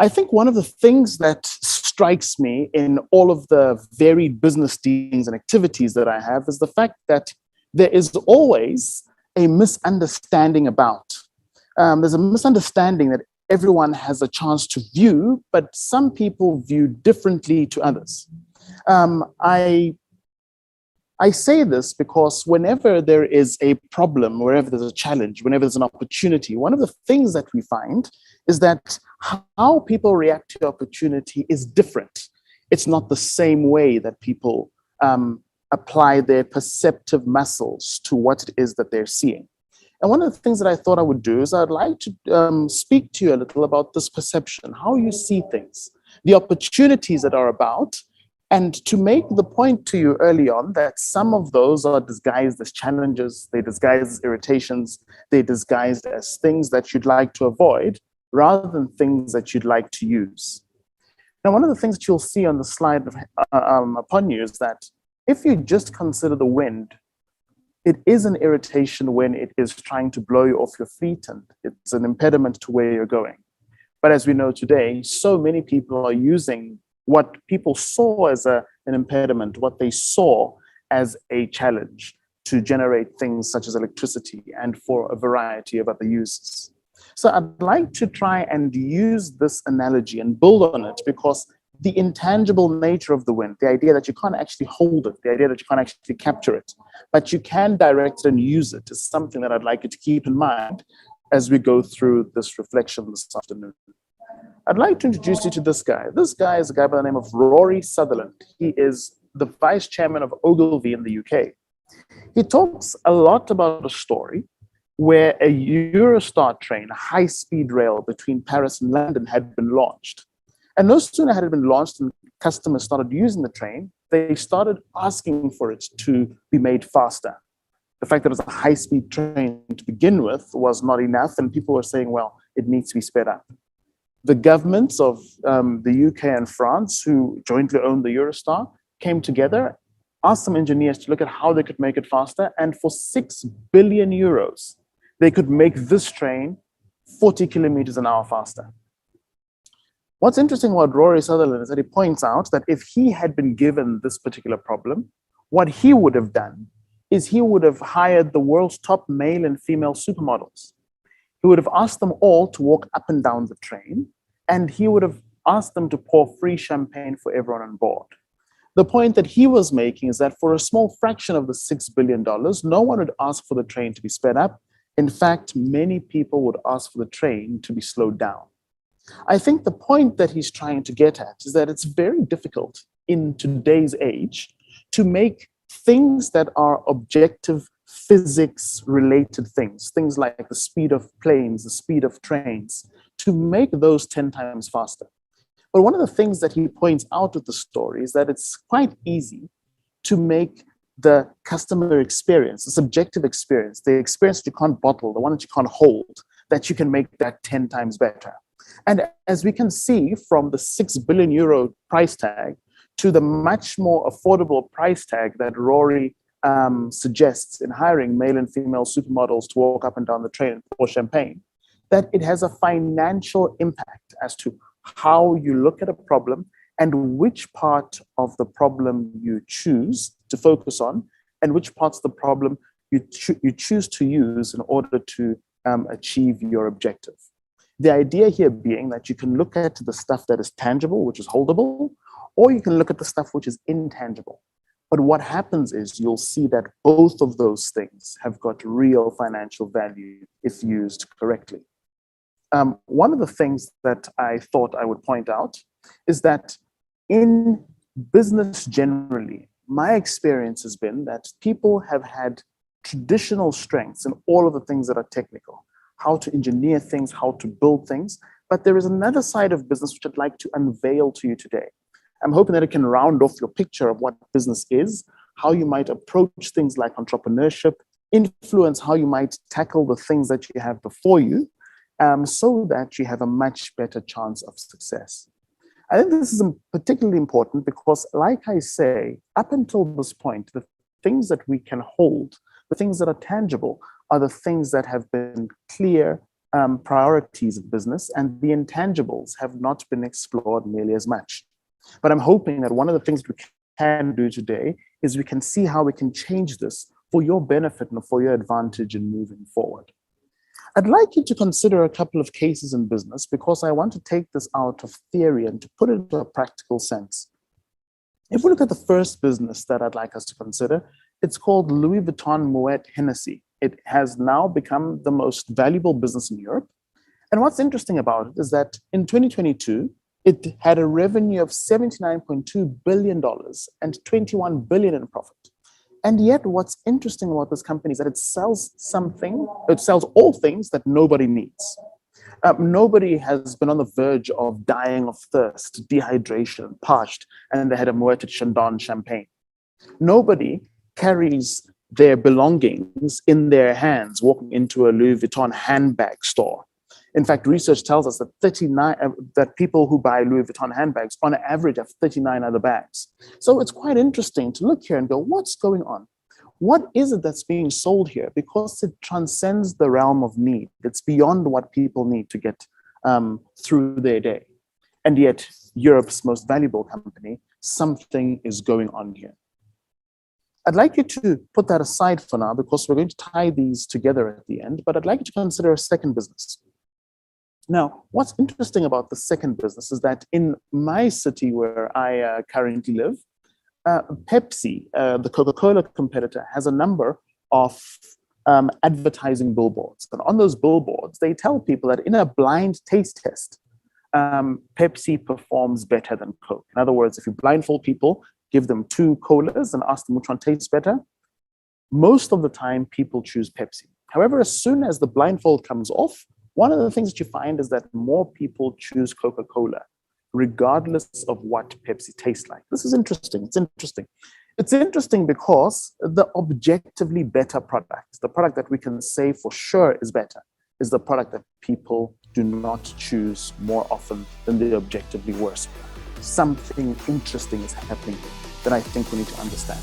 I think one of the things that strikes me in all of the varied business dealings and activities that I have is the fact that there is always a misunderstanding about. There's a misunderstanding that everyone has a chance to view, but some people view differently to others. I say this because whenever there is a problem, wherever there's a challenge, whenever there's an opportunity, one of the things that we find is that how people react to opportunity is different. It's not the same way that people apply their perceptive muscles to what it is that they're seeing. And one of the things that I thought I would do is I'd like to speak to you a little about this perception, how you see things, the opportunities that are about, and to make the point to you early on that some of those are disguised as challenges, they're disguised as irritations, they're disguised as things that you'd like to avoid rather than things that you'd like to use. Now, one of the things that you'll see on the slide upon you is that if you just consider the wind, it is an irritation when it is trying to blow you off your feet and it's an impediment to where you're going. But as we know today, so many people are using what people saw as an impediment, what they saw as a challenge to generate things such as electricity and for a variety of other uses. So I'd like to try and use this analogy and build on it because the intangible nature of the wind, the idea that you can't actually hold it, the idea that you can't actually capture it, but you can direct it and use it is something that I'd like you to keep in mind as we go through this reflection this afternoon. I'd like to introduce you to this guy. This guy is a guy by the name of Rory Sutherland. He is the vice chairman of Ogilvy in the UK. He talks a lot about a story where a Eurostar train, a high-speed rail between Paris and London, had been launched. And no sooner had it been launched and customers started using the train, they started asking for it to be made faster. The fact that it was a high-speed train to begin with was not enough, and people were saying, well, it needs to be sped up. The governments of the UK and France, who jointly owned the Eurostar, came together, asked some engineers to look at how they could make it faster, and for 6 billion euros, they could make this train 40 kilometers an hour faster. What's interesting about Rory Sutherland is that he points out that if he had been given this particular problem, what he would have done is he would have hired the world's top male and female supermodels. He would have asked them all to walk up and down the train, and he would have asked them to pour free champagne for everyone on board. The point that he was making is that for a small fraction of the $6 billion, no one would ask for the train to be sped up. In fact, many people would ask for the train to be slowed down. I think the point that he's trying to get at is that it's very difficult in today's age to make things that are objective physics related things like the speed of planes, the speed of trains, to make those 10 times faster. But one of the things that he points out with the story is that it's quite easy to make the customer experience, the subjective experience, the experience that you can't bottle, the one that you can't hold, that you can make that 10 times better. And as we can see from the 6 billion euro price tag to the much more affordable price tag that Rory suggests in hiring male and female supermodels to walk up and down the train and pour champagne, that it has a financial impact as to how you look at a problem and which part of the problem you choose to focus on and which parts of the problem you choose to use in order to achieve your objective. The idea here being that you can look at the stuff that is tangible, which is holdable, or you can look at the stuff which is intangible. But what happens is you'll see that both of those things have got real financial value if used correctly. One of the things that I thought I would point out is that in business generally, my experience has been that people have had traditional strengths in all of the things that are technical, how to engineer things, how to build things. But there is another side of business which I'd like to unveil to you today. I'm hoping that it can round off your picture of what business is, how you might approach things like entrepreneurship, influence how you might tackle the things that you have before you, so that you have a much better chance of success. I think this is particularly important because, like I say, up until this point, the things that we can hold, the things that are tangible, are the things that have been clear, priorities of business, and the intangibles have not been explored nearly as much. But I'm hoping that one of the things we can do today is we can see how we can change this for your benefit and for your advantage in moving forward. I'd like you to consider a couple of cases in business because I want to take this out of theory and to put it into a practical sense. If we look at the first business that I'd like us to consider, it's called Louis Vuitton Moet Hennessy. It has now become the most valuable business in Europe. And what's interesting about it is that in 2022, it had a revenue of $79.2 billion and 21 billion in profit. And yet what's interesting about this company is that it sells all things that nobody needs. Nobody has been on the verge of dying of thirst, dehydration, parched, and they had a Moet Chandon champagne. Nobody carries their belongings in their hands walking into a Louis Vuitton handbag store. In fact, research tells us that people who buy Louis Vuitton handbags on average have 39 other bags. So it's quite interesting to look here and go, what's going on? What is it that's being sold here? Because it transcends the realm of need. It's beyond what people need to get through their day. And yet, Europe's most valuable company, something is going on here. I'd like you to put that aside for now because we're going to tie these together at the end, but I'd like you to consider a second business. Now, what's interesting about the second business is that in my city where I currently live, Pepsi, the Coca-Cola competitor, has a number of advertising billboards. And on those billboards, they tell people that in a blind taste test, Pepsi performs better than Coke. In other words, if you blindfold people, give them 2 colas and ask them which one tastes better, most of the time people choose Pepsi. However, as soon as the blindfold comes off, one of the things that you find is that more people choose Coca-Cola, regardless of what Pepsi tastes like. This is interesting. It's interesting. It's interesting because the objectively better product, the product that we can say for sure is better, is the product that people do not choose more often than the objectively worse. Something interesting is happening that I think we need to understand.